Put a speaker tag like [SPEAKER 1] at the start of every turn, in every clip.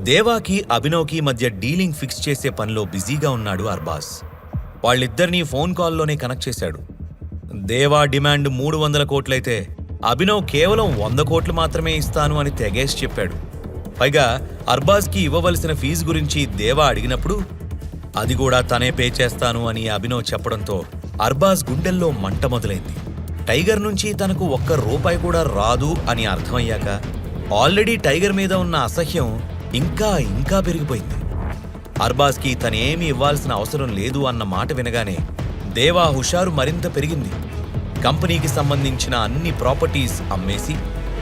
[SPEAKER 1] దేవాకి అభినవ్కి మధ్య dealing fix చేసే పనిలో బిజీగా ఉన్నాడు అర్బాజ్. వాళ్ళిద్దరినీ ఫోన్ కాల్లోనే కనెక్ట్ చేశాడు. దేవా డిమాండ్ 300 కోట్లయితే అభినవ్ కేవలం 100 కోట్లు మాత్రమే ఇస్తాను అని తెగేసి చెప్పాడు. పైగా అర్బాజ్కి ఇవ్వవలసిన ఫీజు గురించి దేవా అడిగినప్పుడు అది కూడా తనే పే చేస్తాను అని అభినవ్ చెప్పడంతో అర్బాజ్ గుండెల్లో మంట మొదలైంది. టైగర్ నుంచి తనకు ₹1 కూడా రాదు అని అర్థమయ్యాక ఆల్రెడీ టైగర్ మీద ఉన్న అసహ్యం ఇంకా ఇంకా పెరిగిపోయింది. అర్బాజ్కి తనేమీ ఇవ్వాల్సిన అవసరం లేదు అన్న మాట వినగానే దేవా హుషారు మరింత పెరిగింది. కంపెనీకి సంబంధించిన అన్ని ప్రాపర్టీస్ అమ్మేసి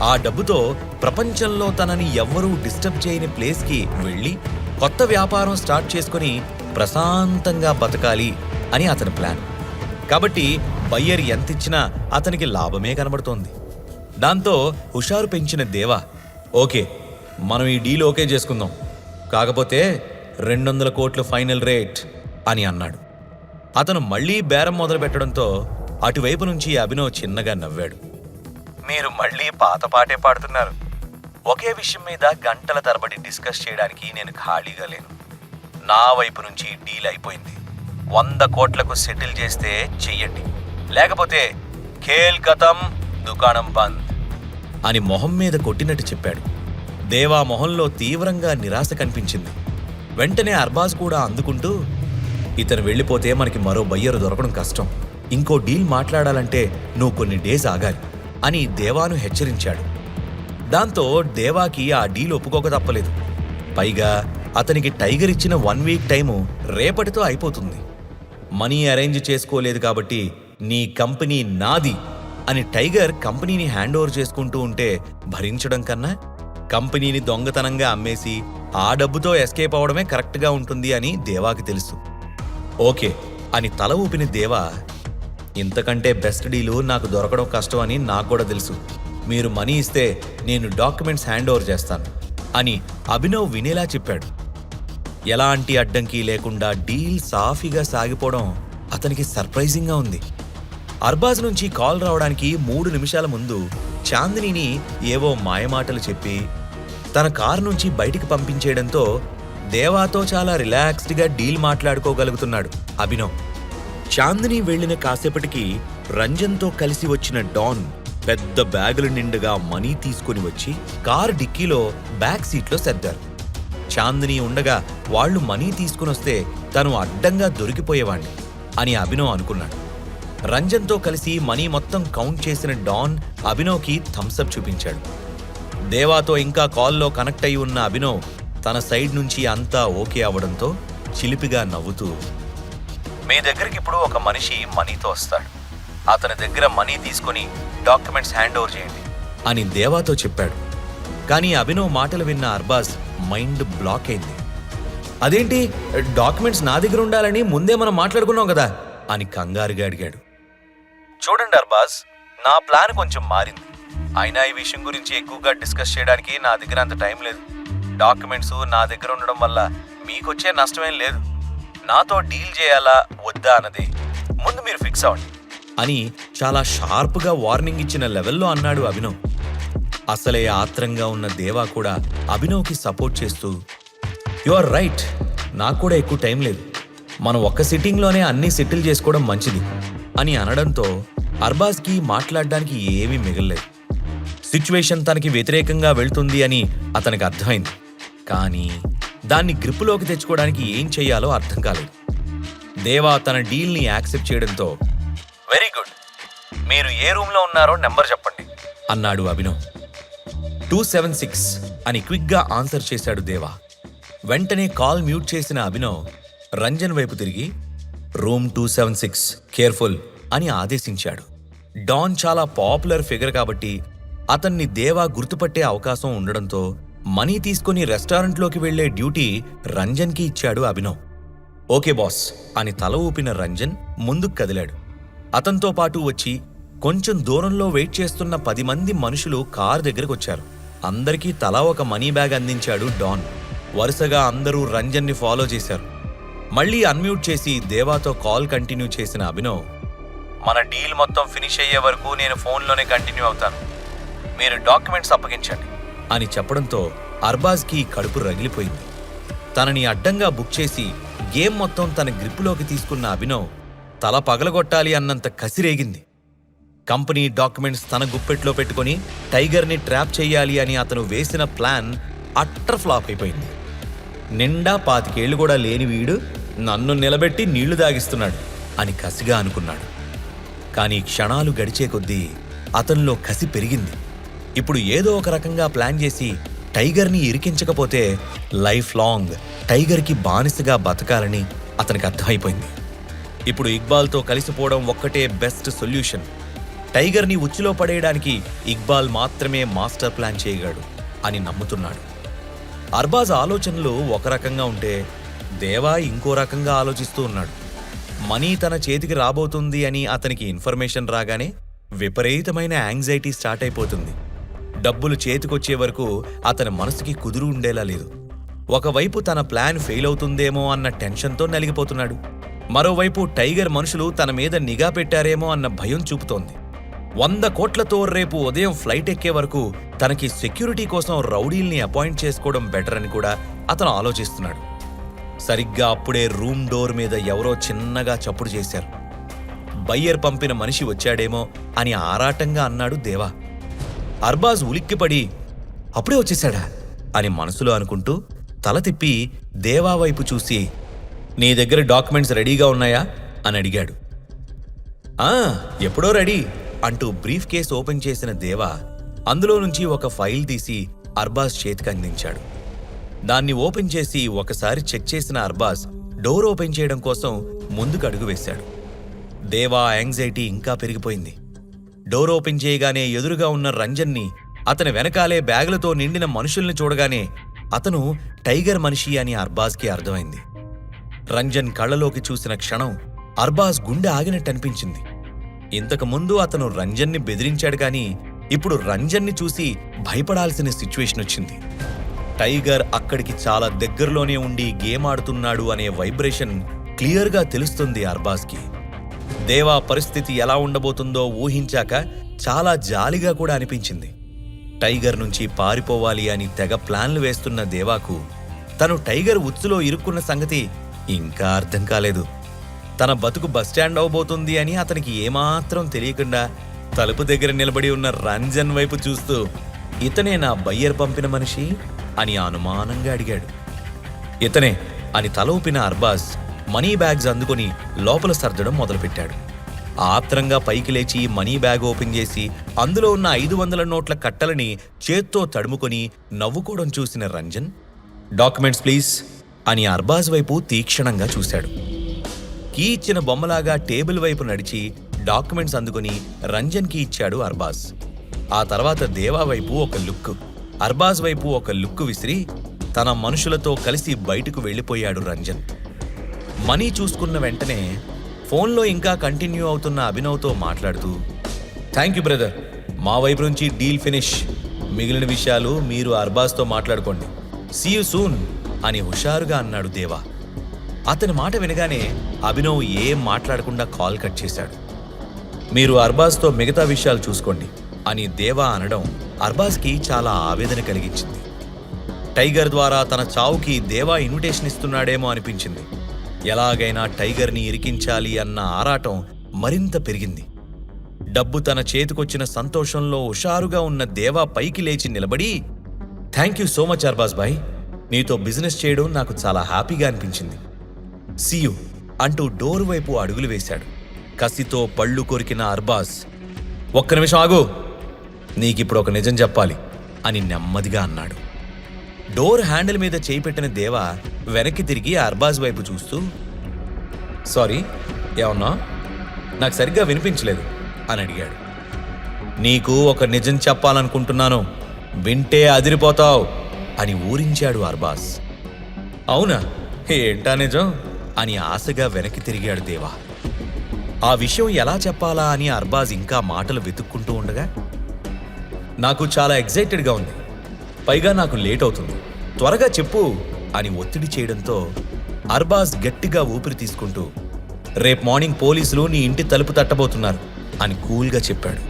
[SPEAKER 1] ఆ డబ్బుతో ప్రపంచంలో తనని ఎవ్వరూ డిస్టర్బ్ చేయని ప్లేస్కి వెళ్ళి కొత్త వ్యాపారం స్టార్ట్ చేసుకుని ప్రశాంతంగా బతకాలి అని అతని ప్లాన్. కాబట్టి బయ్యర్ ఎంతిచ్చినా అతనికి లాభమే కనబడుతోంది. దాంతో హుషారు పెంచిన దేవా, ఓకే, మనం ఈ డీల్ ఓకే చేసుకుందాం, కాకపోతే 200 కోట్లు ఫైనల్ రేట్ అని అన్నాడు. అతను మళ్లీ బేరం మొదలు పెట్టడంతో అటువైపు నుంచి అభినవ్ చిన్నగా నవ్వాడు. మీరు మళ్లీ పాత పాటే పాడుతున్నారు. ఒకే విషయం మీద గంటల తరబడి డిస్కస్ చేయడానికి నేను ఖాళీగా లేను. నా వైపు నుంచి డీల్ అయిపోయింది. 100 కోట్లకు సెటిల్ చేస్తే చెయ్యండి, లేకపోతే ఖేల్ ఖతం, దుకాణం బంద్ అని మొహం మీద కొట్టినట్టు చెప్పాడు. దేవా మొహంలో తీవ్రంగా నిరాశ కనిపించింది. వెంటనే అర్బాజ్ కూడా అందుకుంటూ, ఇతను వెళ్ళిపోతే మనకి మరో బయ్యరు దొరకడం కష్టం. ఇంకో డీల్ మాట్లాడాలంటే నువ్వు కొన్ని డేస్ ఆగాలి అని దేవాను హెచ్చరించాడు. దాంతో దేవాకి ఆ డీల్ ఒప్పుకోక తప్పలేదు. పైగా అతనికి టైగర్ ఇచ్చిన 1 వీక్ టైము రేపటితో అయిపోతుంది. మనీ అరేంజ్ చేసుకోలేదు కాబట్టి నీ కంపెనీ నాది అని టైగర్ కంపెనీని హ్యాండ్ ఓవర్ చేసుకుంటూ ఉంటే భరించడం కన్నా కంపెనీని దొంగతనంగా అమ్మేసి ఆ డబ్బుతో ఎస్కేప్ అవడమే కరెక్ట్గా ఉంటుంది అని దేవాకి తెలుసు. ఓకే అని తల ఊపిన దేవా, ఇంతకంటే బెస్ట్ డీలు నాకు దొరకడం కష్టం అని నాకు కూడా తెలుసు. మీరు మనీ ఇస్తే నేను డాక్యుమెంట్స్ హ్యాండ్ ఓవర్ చేస్తాను అని అభినవ్ వినేలా చెప్పాడు. ఎలాంటి అడ్డంకి లేకుండా డీల్ సాఫీగా సాగిపోవడం అతనికి సర్ప్రైజింగ్గా ఉంది. అర్బాజ్ నుంచి కాల్ రావడానికి 3 నిమిషాల ముందు చాందినీని ఏవో మాయమాటలు చెప్పి తన కారు నుంచి బయటికి పంపించేయడంతో దేవాతో చాలా రిలాక్స్డ్గా డీల్ మాట్లాడుకోగలుగుతున్నాడు అభినవ్. చాందిని వెళ్లిన కాసేపటికి రంజన్తో కలిసి వచ్చిన డాన్ పెద్ద బ్యాగుల నిండుగా మనీ తీసుకుని వచ్చి కారు డిక్కీలో బ్యాక్ సీట్లో సర్దారు. చాందిని ఉండగా వాళ్లు మనీ తీసుకునొస్తే తను అడ్డంగా దొరికిపోయేవాణ్ణి అని అభినవ్ అనుకున్నాడు. రంజన్తో కలిసి మనీ మొత్తం కౌంట్ చేసిన డాన్ అభినవ్కి థమ్సప్ చూపించాడు. దేవాతో ఇంకా కాల్లో కనెక్ట్ అయి ఉన్న అభినవ్ తన సైడ్ నుంచి అంతా ఓకే అవడంతో చిలిపిగా నవ్వుతూ, మీ దగ్గరికి ఇప్పుడు ఒక మనిషి మనీతో వస్తాడు. అతని దగ్గర మనీ తీసుకుని డాక్యుమెంట్స్ హ్యాండ్ ఓవర్ చేయండి అని దేవాతో చెప్పాడు. కానీ అభినవ్ మాటలు విన్న అర్బాజ్ మైండ్ బ్లాక్ అయింది. అదేంటి, డాక్యుమెంట్స్ నా దగ్గర ఉండాలని ముందే మనం మాట్లాడుకున్నాం కదా అని కంగారుగా అడిగాడు. చూడండి అర్బాజ్, నా ప్లాన్ కొంచెం మారింది. అయినా ఈ విషయం గురించి ఎక్కువగా డిస్కస్ చేయడానికి నా దగ్గర అంత టైం లేదు. డాక్యుమెంట్స్ నా దగ్గర ఉండడం వల్ల మీకొచ్చే నష్టమేం లేదు. నాతో డీల్ చేయాలా వద్దా అన్నది ముందు మీరు ఫిక్స్ అవ్వండి అని చాలా షార్ప్గా వార్నింగ్ ఇచ్చిన లెవెల్లో అన్నాడు అభినవ్. అసలే ఆత్రంగా ఉన్న దేవా కూడా అభినవ్కి సపోర్ట్ చేస్తూ, యు ఆర్ రైట్, నాకు కూడా ఎక్కువ టైం లేదు. మనం ఒక్క సిట్టింగ్లోనే అన్నీ సెటిల్ చేసుకోవడం మంచిది అని అనడంతో అర్బాజ్కి మాట్లాడడానికి ఏమీ మిగల్లేదు. సిచ్యువేషన్ తనకి వ్యతిరేకంగా వెళ్తుంది అని అతనికి అర్థమైంది. కానీ దాన్ని గ్రిప్పులోకి తెచ్చుకోవడానికి ఏం చెయ్యాలో అర్థం కాలేదు. దేవా తన డీల్ని యాక్సెప్ట్ చేయడంతో, వెరీ గుడ్, మీరు ఏ రూమ్లో ఉన్నారో నెంబర్ చెప్పండి అన్నాడు అభినవ్. 276 అని క్విక్గా ఆన్సర్ చేశాడు దేవా. వెంటనే కాల్ మ్యూట్ చేసిన అభినవ్ రంజన్ వైపు తిరిగి, రూమ్ 276, కేర్ఫుల్ అని ఆదేశించాడు. డాన్ చాలా పాపులర్ ఫిగర్ కాబట్టి అతన్ని దేవా గుర్తుపట్టే అవకాశం ఉండడంతో మనీ తీసుకుని రెస్టారెంట్లోకి వెళ్లే డ్యూటీ రంజన్కి ఇచ్చాడు అభినవ్. ఓకే బాస్ అని తల ఊపిన రంజన్ ముందుకు కదిలాడు. అతనితో పాటు వచ్చి కొంచెం దూరంలో వెయిట్ చేస్తున్న 10 మంది మనుషులు కారు దగ్గరకొచ్చారు. అందరికీ తలా ఒక మనీ బ్యాగ్ అందించాడు డాన్. వరుసగా అందరూ రంజన్ని ఫాలో చేశారు. మళ్లీ అన్మ్యూట్ చేసి దేవాతో కాల్ కంటిన్యూ చేసిన అభినవ్, మన డీల్ మొత్తం ఫినిష్ అయ్యే వరకు నేను ఫోన్లోనే కంటిన్యూ అవుతాను, మీరు డాక్యుమెంట్స్ అప్పగించండి అని చెప్పడంతో అర్బాజ్కి కడుపు రగిలిపోయింది. తనని అడ్డంగా బుక్ చేసి గేమ్ మొత్తం తన గ్రిప్పులోకి తీసుకున్న అభినవ్ తల పగలగొట్టాలి అన్నంత కసిరేగింది. కంపెనీ డాక్యుమెంట్స్ తన గుప్పెట్లో పెట్టుకుని టైగర్ని ట్రాప్ చెయ్యాలి అని అతను వేసిన ప్లాన్ అట్టర్ ఫ్లాప్ అయిపోయింది. నిండా 25 ఏళ్లు కూడా లేని వీడు నన్ను నిలబెట్టి నీళ్లు దాగిస్తున్నాడు అని కసిగా అనుకున్నాడు. కానీ క్షణాలు గడిచే కొద్దీ అతనిలో కసి పెరిగింది. ఇప్పుడు ఏదో ఒక రకంగా ప్లాన్ చేసి టైగర్ని ఇరికించకపోతే లైఫ్ లాంగ్ టైగర్కి బానిసగా బతకాలని అతనికి అర్థమైపోయింది. ఇప్పుడు ఇక్బాల్తో కలిసిపోవడం ఒక్కటే బెస్ట్ సొల్యూషన్. టైగర్ని ఉచ్చులో పడేయడానికి ఇక్బాల్ మాత్రమే మాస్టర్ ప్లాన్ చేయగలడు అని నమ్ముతున్నాడు. అర్బాజ్ ఆలోచనలు ఒక రకంగా ఉంటే దేవా ఇంకో రకంగా ఆలోచిస్తూ ఉన్నాడు. మనీ తన చేతికి రాబోతుంది అని అతనికి ఇన్ఫర్మేషన్ రాగానే విపరీతమైన యాంగ్జైటీ స్టార్ట్ అయిపోతుంది. డబ్బులు చేతికొచ్చే వరకు అతని మనసుకి కుదురు ఉండేలా లేదు. ఒకవైపు తన ప్లాన్ ఫెయిల్ అవుతుందేమో అన్న టెన్షన్తో నలిగిపోతున్నాడు. మరోవైపు టైగర్ మనుషులు తన మీద నిఘా పెట్టారేమో అన్న భయం చూపుతోంది. 100 కోట్లతో రేపు ఉదయం ఫ్లైట్ ఎక్కే వరకు తనకి సెక్యూరిటీ కోసం రౌడీల్ని అపాయింట్ చేసుకోవడం బెటర్ అని కూడా అతను ఆలోచిస్తున్నాడు. సరిగ్గా అప్పుడే రూమ్ డోర్ మీద ఎవరో చిన్నగా చప్పుడు చేశారు. బయ్యర్ పంపిన మనిషి వచ్చాడేమో అని ఆరాటంగా అన్నాడు దేవా. అర్బాజ్ ఉలిక్కిపడి అప్పుడే వచ్చేశాడా అని మనసులో అనుకుంటూ తల తిప్పి దేవా వైపు చూసి, నీ దగ్గర డాక్యుమెంట్స్ రెడీగా ఉన్నాయా అని అడిగాడు. ఎప్పుడో రెడీ అంటూ బ్రీఫ్ కేస్ ఓపెన్ చేసిన దేవా అందులో నుంచి ఒక ఫైల్ తీసి అర్బాజ్ చేతికి అందించాడు. దాన్ని ఓపెన్ చేసి ఒకసారి చెక్ చేసిన అర్బాజ్ డోర్ ఓపెన్ చేయడం కోసం ముందుకు అడుగు వేశాడు. దేవా యాంగ్జైటీ ఇంకా పెరిగిపోయింది. డోర్ ఓపెన్ చేయగానే ఎదురుగా ఉన్న రంజన్ని, అతని వెనకాలే బ్యాగులతో నిండిన మనుషుల్ని చూడగానే అతను టైగర్ మనిషి అని అర్బాజ్కి అర్థమైంది. రంజన్ కళ్ళలోకి చూసిన క్షణం అర్బాజ్ గుండె ఆగినట్టనిపించింది. ఇంతకుముందు అతను రంజన్ని బెదిరించాడు కానీ ఇప్పుడు రంజన్ని చూసి భయపడాల్సిన సిచ్యువేషన్ వచ్చింది. టైగర్ అక్కడికి చాలా దగ్గరలోనే ఉండి గేమ్ ఆడుతున్నాడు అనే వైబ్రేషన్ క్లియర్గా తెలుస్తుంది అర్బాజ్కి. దేవా పరిస్థితి ఎలా ఉండబోతుందో ఊహించాక చాలా జాలిగా కూడా అనిపించింది. టైగర్ నుంచి పారిపోవాలి అని తెగ ప్లాన్లు వేస్తున్న దేవాకు తను టైగర్ ఉచ్చులో ఇరుక్కున్న సంగతి ఇంకా అర్థం కాలేదు. తన బతుకు బస్టాండ్ అవబోతుంది అని అతనికి ఏమాత్రం తెలియకుండా తలుపు దగ్గర నిలబడి ఉన్న రంజన్ వైపు చూస్తూ, ఇతనే నా బయ్యర్ పంపిన మనిషి అని అనుమానంగా అడిగాడు. ఇతనే అని తల ఊపిన అర్బాజ్ మనీ బ్యాగ్స్ అందుకొని లోపల సర్దడం మొదలుపెట్టాడు. ఆత్రంగా పైకి లేచి మనీ బ్యాగ్ ఓపెన్ చేసి అందులో ఉన్న 500 నోట్ల కట్టలని చేత్తో తడుముకొని నవ్వుకోవడం చూసిన రంజన్, డాక్యుమెంట్స్ ప్లీజ్ అని అర్బాజ్ వైపు తీక్షణంగా చూశాడు. కీ ఇచ్చిన బొమ్మలాగా టేబుల్ వైపు నడిచి డాక్యుమెంట్స్ అందుకొని రంజన్కి ఇచ్చాడు అర్బాజ్. ఆ తర్వాత దేవా వైపు ఒక లుక్, అర్బాజ్ వైపు ఒక లుక్ విసిరి తన మనుషులతో కలిసి బయటకు వెళ్ళిపోయాడు రంజన్. మనీ చూసుకున్న వెంటనే ఫోన్లో ఇంకా కంటిన్యూ అవుతున్న అభినవ్తో మాట్లాడుతూ, థ్యాంక్ యూ బ్రదర్, మా వైపు నుంచి డీల్ ఫినిష్. మిగిలిన విషయాలు మీరు అర్బాజ్తో మాట్లాడుకోండి. సీ యూ సూన్ అని హుషారుగా అన్నాడు దేవా. అతని మాట వినగానే అభినవ్ ఏం మాట్లాడకుండా కాల్ కట్ చేశాడు. మీరు అర్బాజ్తో మిగతా విషయాలు చూసుకోండి అని దేవా అనడం అర్బాజ్కి చాలా ఆవేదన కలిగించింది. టైగర్ ద్వారా తన చావుకి దేవా ఇన్విటేషన్ ఇస్తున్నాడేమో అనిపించింది. ఎలాగైనా టైగర్ని ఇరికించాలి అన్న ఆరాటం మరింత పెరిగింది. డబ్బు తన చేతికొచ్చిన సంతోషంలో హుషారుగా ఉన్న దేవా పైకి లేచి నిలబడి, thank you so much Arbaaz భాయ్, నీతో బిజినెస్ చేయడం నాకు చాలా హ్యాపీగా అనిపించింది. సీ యూ అంటూ డోర్ వైపు అడుగులు వేశాడు. కసితో పళ్ళు కొరికిన అర్బాజ్, ఒక్క నిమిషం ఆగు, నీకిప్పుడు ఒక నిజం చెప్పాలి అని నెమ్మదిగా అన్నాడు. డోర్ హ్యాండిల్ మీద చేయి పెట్టిన దేవా వెనక్కి తిరిగి అర్బాజ్ వైపు చూస్తూ, సారీ, ఏమన్నా నాకు సరిగ్గా వినిపించలేదు అని అడిగాడు. నీకు ఒక నిజం చెప్పాలనుకుంటున్నాను, వింటే అదిరిపోతావు అని ఊరించాడు అర్బాజ్. అవునా, ఏంటా నిజం అని ఆశగా వెనక్కి తిరిగాడు దేవా. ఆ విషయం ఎలా చెప్పాలా అని అర్బాజ్ ఇంకా మాటలు వెతుక్కుంటూ ఉండగా, నాకు చాలా ఎగ్జైటెడ్గా ఉంది, పైగా నాకు లేట్ అవుతుంది, త్వరగా చెప్పు అని ఒత్తిడి చేయడంతో అర్బాజ్ గట్టిగా ఊపిరి తీసుకుంటూ, రేపు మార్నింగ్ పోలీసులు నీ ఇంటి తలుపు తట్టబోతున్నారు అని కూల్గా చెప్పాడు.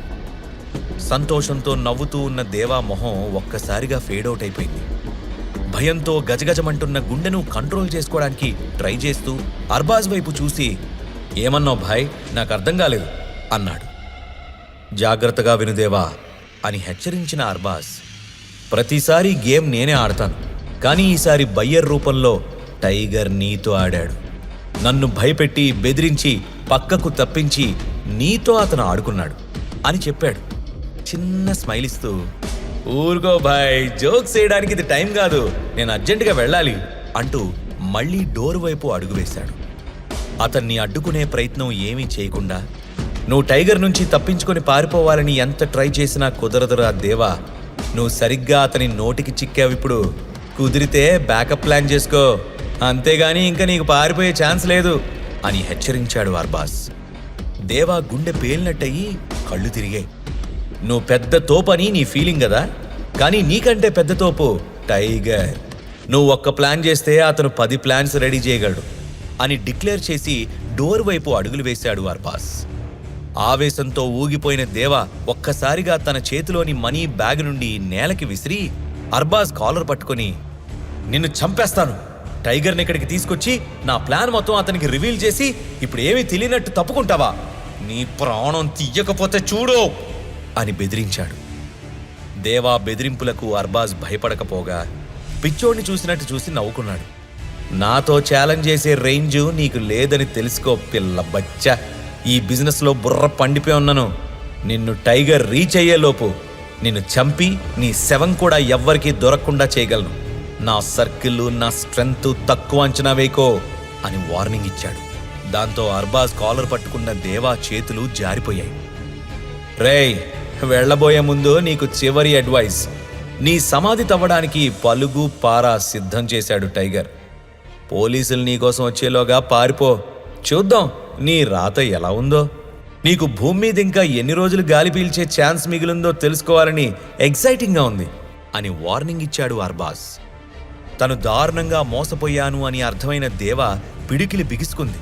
[SPEAKER 1] సంతోషంతో నవ్వుతూ ఉన్న దేవా మొహం ఒక్కసారిగా ఫేడౌట్ అయిపోయింది. భయంతో గజగజమంటున్న గుండెను కంట్రోల్ చేసుకోవడానికి ట్రై చేస్తూ అర్బాజ్ వైపు చూసి, ఏమన్నావు భాయ్, నాకు అర్థం కాలేదు అన్నాడు. జాగ్రత్తగా వినుదేవా అని హెచ్చరించిన అర్బాజ్, ప్రతిసారి గేమ్ నేనే ఆడతాను, కానీ ఈసారి బయ్యర్ రూపంలో టైగర్ నీతో ఆడాడు. నన్ను భయపెట్టి బెదిరించి పక్కకు తప్పించి నీతో అతను ఆడుకున్నాడు అని చెప్పాడు. చిన్న స్మైల్ ఇస్తూ, ఊరుకో భాయ్, జోక్స్ చేయడానికి ఇది టైం కాదు, నేను అర్జెంటుగా వెళ్ళాలి అంటూ మళ్ళీ డోర్ వైపు అడుగు వేశాడు. అతన్ని అడ్డుకునే ప్రయత్నం ఏమీ చేయకుండా, నువ్వు టైగర్ నుంచి తప్పించుకొని పారిపోవాలని ఎంత ట్రై చేసినా కుదరదురా దేవా, నువ్వు సరిగ్గా అతని నోటికి చిక్కావిప్పుడు, కుదిరితే బ్యాకప్ ప్లాన్ చేసుకో, అంతేగాని ఇంకా నీకు పారిపోయే ఛాన్స్ లేదు అని హెచ్చరించాడు అర్బాజ్. దేవా గుండె పేలినట్టయి కళ్ళు తిరిగాయి. నువ్వు పెద్ద తోపని నీ ఫీలింగ్ కదా, కానీ నీకంటే పెద్ద తోపు టైగర్. నువ్వు ఒక్క ప్లాన్ చేస్తే అతను 10 ప్లాన్స్ రెడీ చేయగలడు అని డిక్లేర్ చేసి డోర్ వైపు అడుగులు వేశాడు అర్బాజ్. ఆవేశంతో ఊగిపోయిన దేవా ఒక్కసారిగా తన చేతిలోని మనీ బ్యాగ్ నుండి నేలకి విసిరి అర్బాజ్ కాలర్ పట్టుకొని, నిన్ను చంపేస్తాను, టైగర్ని ఇక్కడికి తీసుకొచ్చి నా ప్లాన్ మొత్తం అతనికి రివీల్ చేసి ఇప్పుడు ఏమీ తెలియనట్టు తప్పుకుంటావా, నీ ప్రాణం తీయకపోతే చూడు అని బెదిరించాడు. దేవా బెదిరింపులకు అర్బాజ్ భయపడకపోగా పిచ్చోడిని చూసినట్టు చూసి నవ్వుకున్నాడు. నాతో ఛాలెంజ్ చేసే రేంజ్ నీకు లేదని తెలుసుకో పిల్ల బచ్చా, ఈ బిజినెస్లో బుర్ర పండిపోయి ఉన్నాను. నిన్ను టైగర్ రీచ్ అయ్యేలోపు నిన్ను చంపి నీ శవం కూడా ఎవ్వరికీ దొరకకుండా చేయగలను. నా సర్కిల్, నా స్ట్రెంగ్త్ తక్కువ అంచనా వేయకో అని వార్నింగ్ ఇచ్చాడు. దాంతో అర్బాజ్ కాలర్ పట్టుకున్న దేవా చేతులు జారిపోయాయి. రేయ్, వెళ్లబోయే ముందు నీకు చివరి అడ్వైస్, నీ సమాధి తవ్వడానికి పలుగు పారా సిద్ధం చేశాడు టైగర్. పోలీసులు నీకోసం వచ్చేలోగా పారిపో, చూద్దాం నీ రాత ఎలా ఉందో. నీకు భూమి మీద ఇంకా ఎన్ని రోజులు గాలి పీల్చే ఛాన్స్ మిగిలిందో తెలుసుకోవాలని ఎక్సైటింగ్గా ఉంది అని వార్నింగ్ ఇచ్చాడు అర్బాజ్. తను దారుణంగా మోసపోయాను అని అర్థమైన దేవా పిడికిలి బిగుసుకుంది.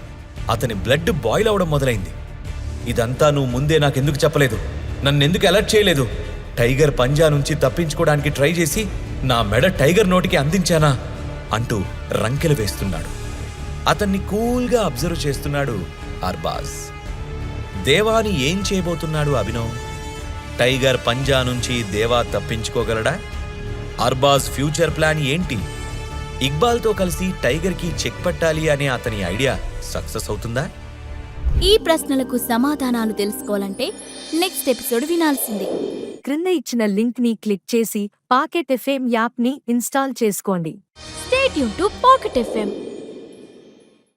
[SPEAKER 1] అతని బ్లడ్ బాయిల్ అవడం మొదలైంది. ఇదంతా నువ్వు ముందే నాకెందుకు చెప్పలేదు, నన్నెందుకు అలర్ట్ చేయలేదు, టైగర్ పంజా నుంచి తప్పించుకోవడానికి ట్రై చేసి నా మెడ టైగర్ నోటికి అందించానా అంటూ రంకెలు వేస్తున్నాడు. అతన్ని కూల్గా అబ్జర్వ్ చేస్తున్నాడు అర్బాజ్. దేవాని ఏం చేయబోతున్నాడు అభినవ్? టైగర్ పంజా నుంచి దేవా తప్పించుకోగలడా? అర్బాజ్ ఫ్యూచర్ ప్లాన్ ఏంటి? ఇక్బాల్తో కలిసి టైగర్కి చెక్ పెట్టాలి అనే అతని ఐడియా సక్సెస్ అవుతుందా?
[SPEAKER 2] ఈ ప్రశ్నలకు సమాధానాలు తెలుసుకోవాలంటే నెక్స్ట్ ఎపిసోడ్ వినాల్సిందే.
[SPEAKER 3] క్రింద ఇచ్చిన లింక్ ని క్లిక్ చేసి పాకెట్ ఎఫ్ఎం యాప్ ని ఇన్స్టాల్ చేసుకోండి.
[SPEAKER 2] Stay tune to pocket FM.